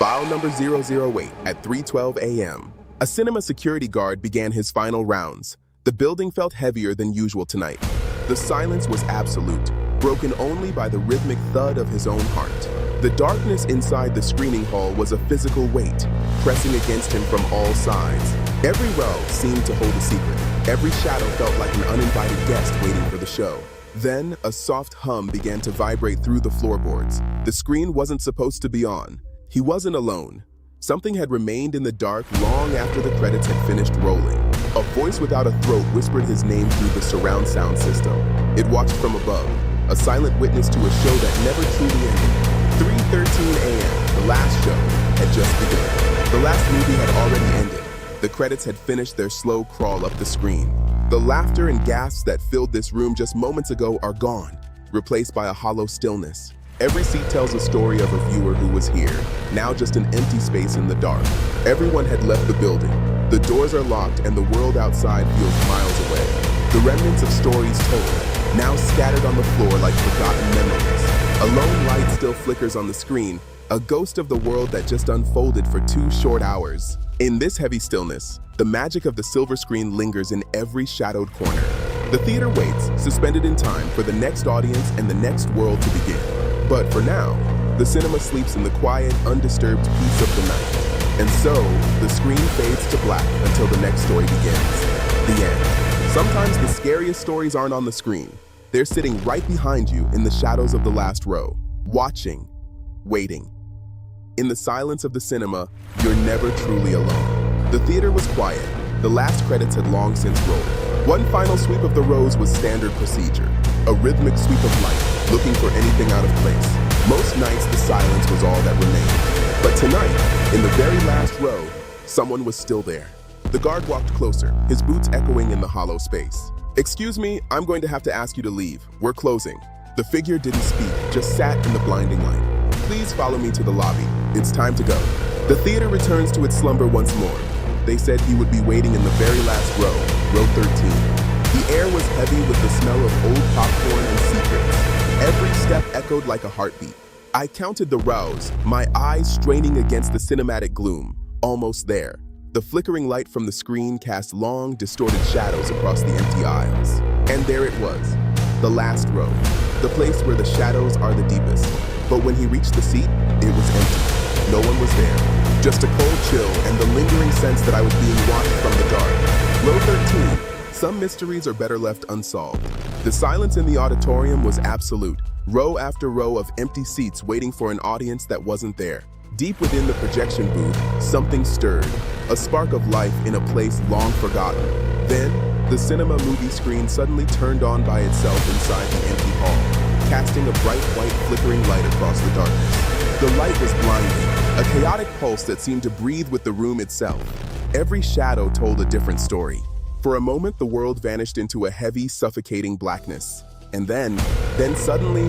File number 008 at 3:12 a.m. A cinema security guard began his final rounds. The building felt heavier than usual tonight. The silence was absolute, broken only by the rhythmic thud of his own heart. The darkness inside the screening hall was a physical weight, pressing against him from all sides. Every row seemed to hold a secret. Every shadow felt like an uninvited guest waiting for the show. Then, a soft hum began to vibrate through the floorboards. The screen wasn't supposed to be on. He wasn't alone. Something had remained in the dark long after the credits had finished rolling. A voice without a throat whispered his name through the surround sound system. It watched from above, a silent witness to a show that never truly ended. 3:13 a.m., the last show had just begun. The last movie had already ended. The credits had finished their slow crawl up the screen. The laughter and gasps that filled this room just moments ago are gone, replaced by a hollow stillness. Every seat tells a story of a viewer who was here, now just an empty space in the dark. Everyone had left the building. The doors are locked and the world outside feels miles away. The remnants of stories told, now scattered on the floor like forgotten memories. A lone light still flickers on the screen, a ghost of the world that just unfolded for 2 short hours. In this heavy stillness, the magic of the silver screen lingers in every shadowed corner. The theater waits, suspended in time, for the next audience and the next world to begin. But for now, the cinema sleeps in the quiet, undisturbed peace of the night. And so, the screen fades to black until the next story begins. The end. Sometimes the scariest stories aren't on the screen. They're sitting right behind you in the shadows of the last row, watching, waiting. In the silence of the cinema, you're never truly alone. The theater was quiet. The last credits had long since rolled. One final sweep of the rows was standard procedure, a rhythmic sweep of light, looking for anything out of place. Most nights, the silence was all that remained. But tonight, in the very last row, someone was still there. The guard walked closer, his boots echoing in the hollow space. "Excuse me, I'm going to have to ask you to leave. We're closing." The figure didn't speak, just sat in the blinding light. "Please follow me to the lobby. It's time to go." The theater returns to its slumber once more. They said he would be waiting in the very last row, row 13. The air was heavy with the smell of old popcorn and secrets. Every step echoed like a heartbeat. I counted the rows, my eyes straining against the cinematic gloom. Almost there. The flickering light from the screen cast long, distorted shadows across the empty aisles. And there it was, the last row, the place where the shadows are the deepest. But when he reached the seat, it was empty. No one was there. Just a cold chill and the lingering sense that I was being watched from the dark. Row 13. Some mysteries are better left unsolved. The silence in the auditorium was absolute. Row after row of empty seats waiting for an audience that wasn't there. Deep within the projection booth, something stirred. A spark of life in a place long forgotten. Then, the cinema movie screen suddenly turned on by itself inside the empty hall, casting a bright white flickering light across the darkness. The light was blinding, a chaotic pulse that seemed to breathe with the room itself. Every shadow told a different story. For a moment, the world vanished into a heavy, suffocating blackness. And then suddenly,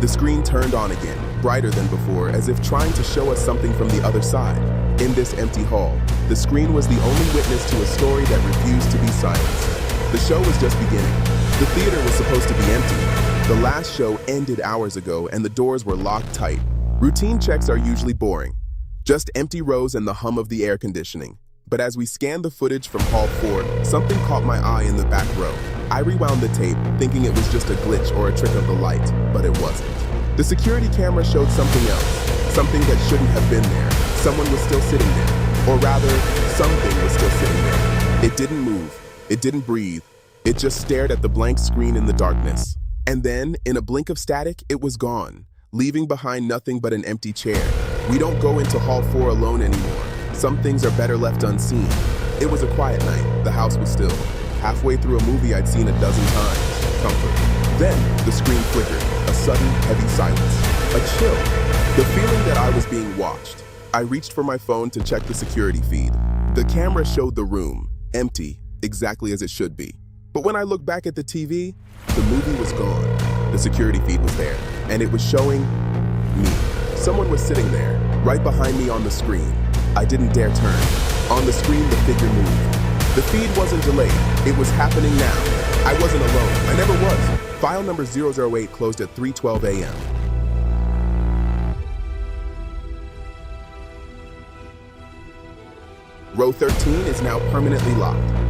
the screen turned on again, brighter than before, as if trying to show us something from the other side. In this empty hall, the screen was the only witness to a story that refused to be silenced. The show was just beginning. The theater was supposed to be empty. The last show ended hours ago, and the doors were locked tight. Routine checks are usually boring. Just empty rows and the hum of the air conditioning. But as we scanned the footage from Hall 4, something caught my eye in the back row. I rewound the tape, thinking it was just a glitch or a trick of the light, but it wasn't. The security camera showed something else, something that shouldn't have been there. Someone was still sitting there, or rather, something was still sitting there. It didn't move, it didn't breathe, it just stared at the blank screen in the darkness. And then, in a blink of static, it was gone, leaving behind nothing but an empty chair. We don't go into Hall 4 alone anymore. Some things are better left unseen. It was a quiet night. The house was still. Halfway through a movie I'd seen a dozen times. Comfort. Then, the screen flickered. A sudden, heavy silence. A chill. The feeling that I was being watched. I reached for my phone to check the security feed. The camera showed the room, empty, exactly as it should be. But when I looked back at the TV, the movie was gone. The security feed was there, and it was showing me. Someone was sitting there, right behind me on the screen. I didn't dare turn. On the screen, the figure moved. The feed wasn't delayed. It was happening now. I wasn't alone. I never was. File number 008 closed at 3:12 a.m. Row 13 is now permanently locked.